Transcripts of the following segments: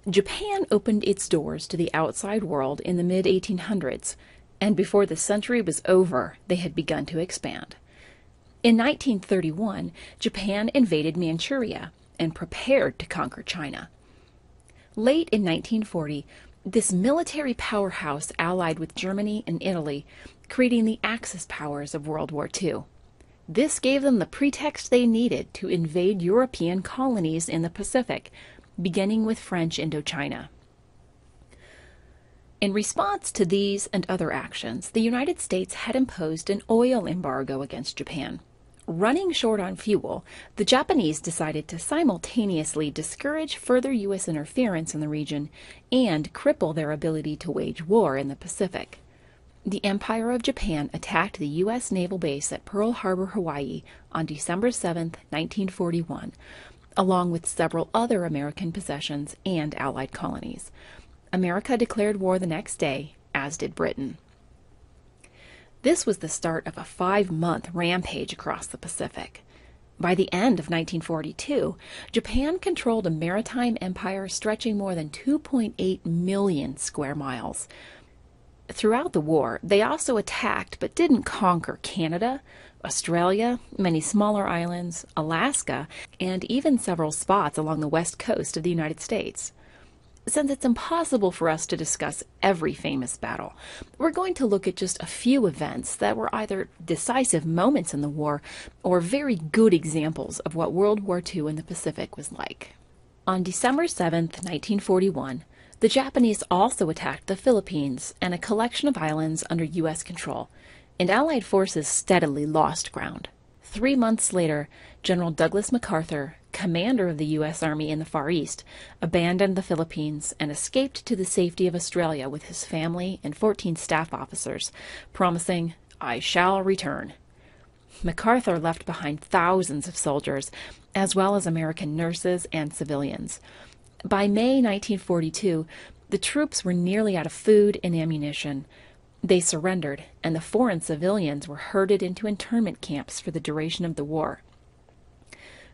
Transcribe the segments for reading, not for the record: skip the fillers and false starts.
Japan opened its doors to the outside world in the mid-1800s, and before the century was over, they had begun to expand. In 1931, Japan invaded Manchuria and prepared to conquer China. Late in 1940, this military powerhouse allied with Germany and Italy, creating the Axis powers of World War II. This gave them the pretext they needed to invade European colonies in the Pacific, beginning with French Indochina. In response to these and other actions, the United States had imposed an oil embargo against Japan. Running short on fuel, the Japanese decided to simultaneously discourage further U.S. interference in the region and cripple their ability to wage war in the Pacific. The Empire of Japan attacked the U.S. naval base at Pearl Harbor, Hawaii on December 7, 1941, along with several other American possessions and Allied colonies. America declared war the next day, as did Britain. This was the start of a 5-month rampage across the Pacific. By the end of 1942, Japan controlled a maritime empire stretching more than 2.8 million square miles. Throughout the war, they also attacked but didn't conquer Canada, Australia, many smaller islands, Alaska, and even several spots along the west coast of the United States. Since it's impossible for us to discuss every famous battle, we're going to look at just a few events that were either decisive moments in the war or very good examples of what World War II in the Pacific was like. On December 7, 1941, the Japanese also attacked the Philippines and a collection of islands under U.S. control, and Allied forces steadily lost ground. 3 months later, General Douglas MacArthur, commander of the U.S. Army in the Far East, abandoned the Philippines and escaped to the safety of Australia with his family and 14 staff officers, promising, "I shall return." MacArthur left behind thousands of soldiers, as well as American nurses and civilians. By May 1942, the troops were nearly out of food and ammunition. They surrendered, and the foreign civilians were herded into internment camps for the duration of the war.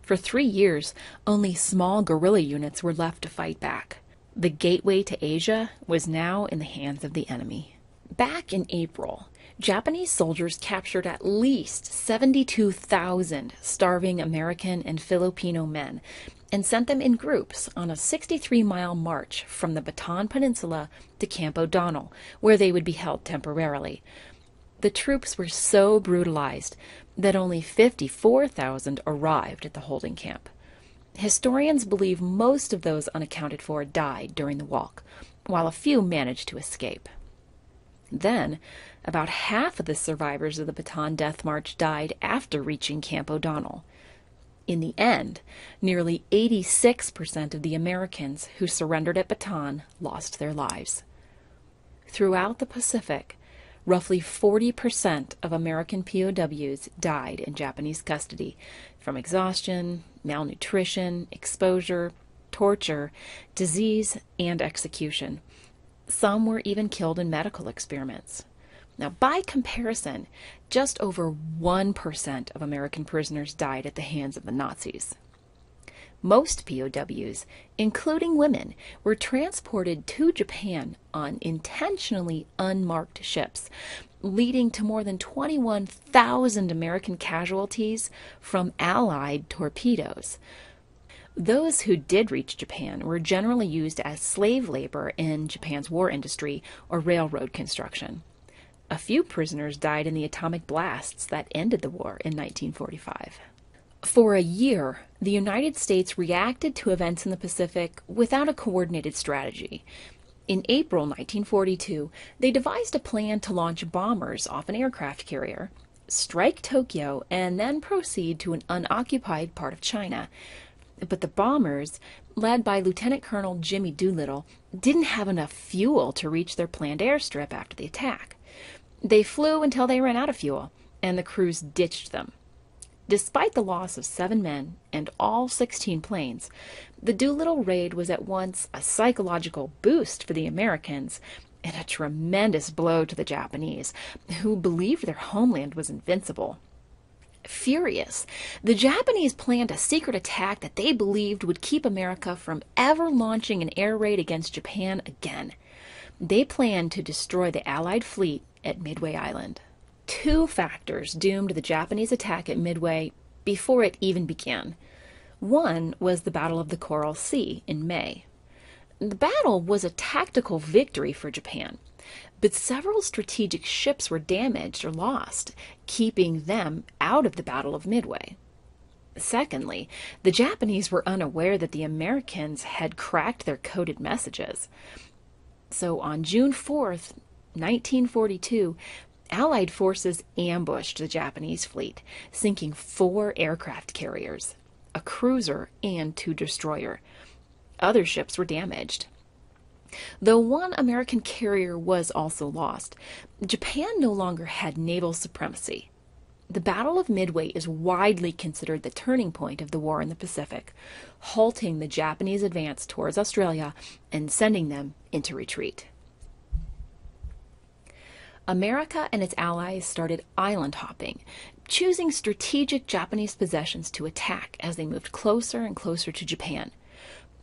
For 3 years, only small guerrilla units were left to fight back. The gateway to Asia was now in the hands of the enemy. Back in April, Japanese soldiers captured at least 72,000 starving American and Filipino men and sent them in groups on a 63-mile march from the Bataan Peninsula to Camp O'Donnell, where they would be held temporarily. The troops were so brutalized that only 54,000 arrived at the holding camp. Historians believe most of those unaccounted for died during the walk, while a few managed to escape. Then, about half of the survivors of the Bataan Death March died after reaching Camp O'Donnell. In the end, nearly 86% of the Americans who surrendered at Bataan lost their lives. Throughout the Pacific, roughly 40% of American POWs died in Japanese custody from exhaustion, malnutrition, exposure, torture, disease, and execution. Some were even killed in medical experiments. Now, by comparison, just over 1% of American prisoners died at the hands of the Nazis. Most POWs, including women, were transported to Japan on intentionally unmarked ships, leading to more than 21,000 American casualties from Allied torpedoes. Those who did reach Japan were generally used as slave labor in Japan's war industry or railroad construction. A few prisoners died in the atomic blasts that ended the war in 1945. For a year, the United States reacted to events in the Pacific without a coordinated strategy. In April 1942, they devised a plan to launch bombers off an aircraft carrier, strike Tokyo, and then proceed to an unoccupied part of China. But the bombers, led by Lieutenant Colonel Jimmy Doolittle, didn't have enough fuel to reach their planned airstrip after the attack. They flew until they ran out of fuel, and the crews ditched them. Despite the loss of 7 men and all 16 planes, the Doolittle raid was at once a psychological boost for the Americans and a tremendous blow to the Japanese, who believed their homeland was invincible. Furious, the Japanese planned a secret attack that they believed would keep America from ever launching an air raid against Japan again. They planned to destroy the Allied fleet at Midway Island. Two factors doomed the Japanese attack at Midway before it even began. One was the Battle of the Coral Sea in May. The battle was a tactical victory for Japan, but several strategic ships were damaged or lost, keeping them out of the Battle of Midway. Secondly, the Japanese were unaware that the Americans had cracked their coded messages. So on June 4th, 1942, Allied forces ambushed the Japanese fleet, sinking 4 aircraft carriers, a cruiser, and 2 destroyers. Other ships were damaged. Though 1 American carrier was also lost, Japan no longer had naval supremacy. The Battle of Midway is widely considered the turning point of the war in the Pacific, halting the Japanese advance towards Australia and sending them into retreat. America and its allies started island hopping, choosing strategic Japanese possessions to attack as they moved closer and closer to Japan.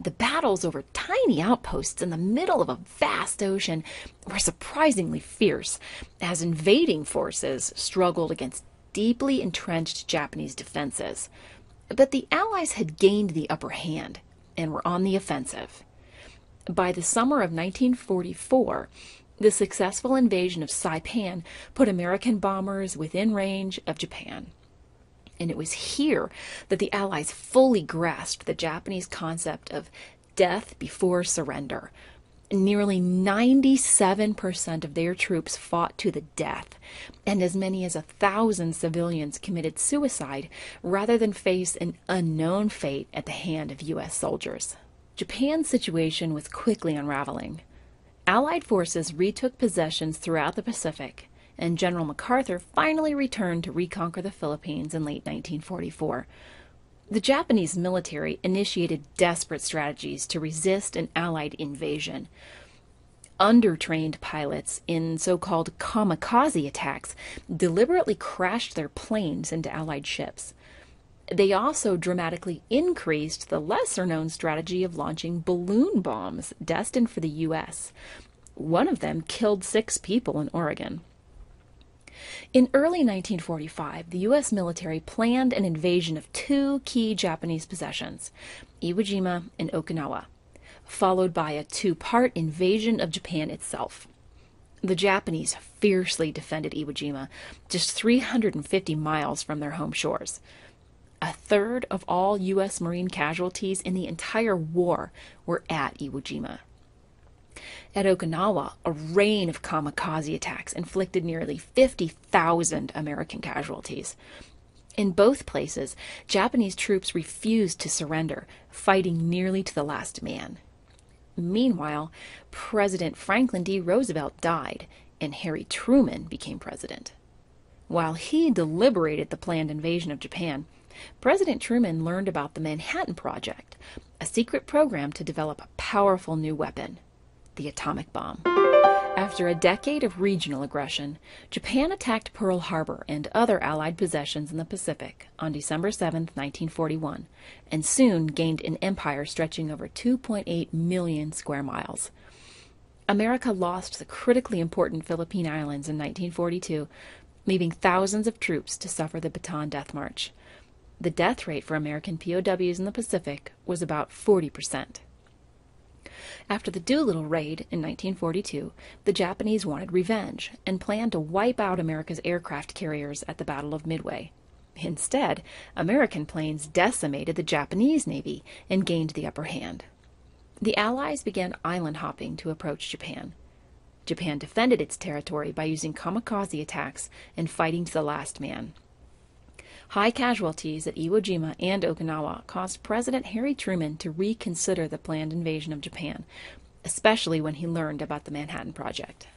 The battles over tiny outposts in the middle of a vast ocean were surprisingly fierce, as invading forces struggled against deeply entrenched Japanese defenses. But the Allies had gained the upper hand and were on the offensive. By the summer of 1944, the successful invasion of Saipan put American bombers within range of Japan. And it was here that the Allies fully grasped the Japanese concept of death before surrender. Nearly 97% of their troops fought to the death, and as many as 1,000 civilians committed suicide rather than face an unknown fate at the hand of U.S. soldiers. Japan's situation was quickly unraveling. Allied forces retook possessions throughout the Pacific, and General MacArthur finally returned to reconquer the Philippines in late 1944. The Japanese military initiated desperate strategies to resist an Allied invasion. Undertrained pilots in so-called kamikaze attacks deliberately crashed their planes into Allied ships. They also dramatically increased the lesser-known strategy of launching balloon bombs destined for the U.S. One of them killed 6 people in Oregon. In early 1945, the U.S. military planned an invasion of 2 key Japanese possessions, Iwo Jima and Okinawa, followed by a 2-part invasion of Japan itself. The Japanese fiercely defended Iwo Jima, just 350 miles from their home shores. 1/3 of all U.S. Marine casualties in the entire war were at Iwo Jima. At Okinawa, a rain of kamikaze attacks inflicted nearly 50,000 American casualties. In both places, Japanese troops refused to surrender, fighting nearly to the last man. Meanwhile, President Franklin D. Roosevelt died, and Harry Truman became president. While he deliberated the planned invasion of Japan, President Truman learned about the Manhattan Project, a secret program to develop a powerful new weapon, the atomic bomb. After a decade of regional aggression, Japan attacked Pearl Harbor and other Allied possessions in the Pacific on December 7, 1941, and soon gained an empire stretching over 2.8 million square miles. America lost the critically important Philippine Islands in 1942, leaving thousands of troops to suffer the Bataan Death March. The death rate for American POWs in the Pacific was about 40%. After the Doolittle raid in 1942, the Japanese wanted revenge and planned to wipe out America's aircraft carriers at the Battle of Midway. Instead, American planes decimated the Japanese Navy and gained the upper hand. The Allies began island hopping to approach Japan. Japan defended its territory by using kamikaze attacks and fighting to the last man. High casualties at Iwo Jima and Okinawa caused President Harry Truman to reconsider the planned invasion of Japan, especially when he learned about the Manhattan Project.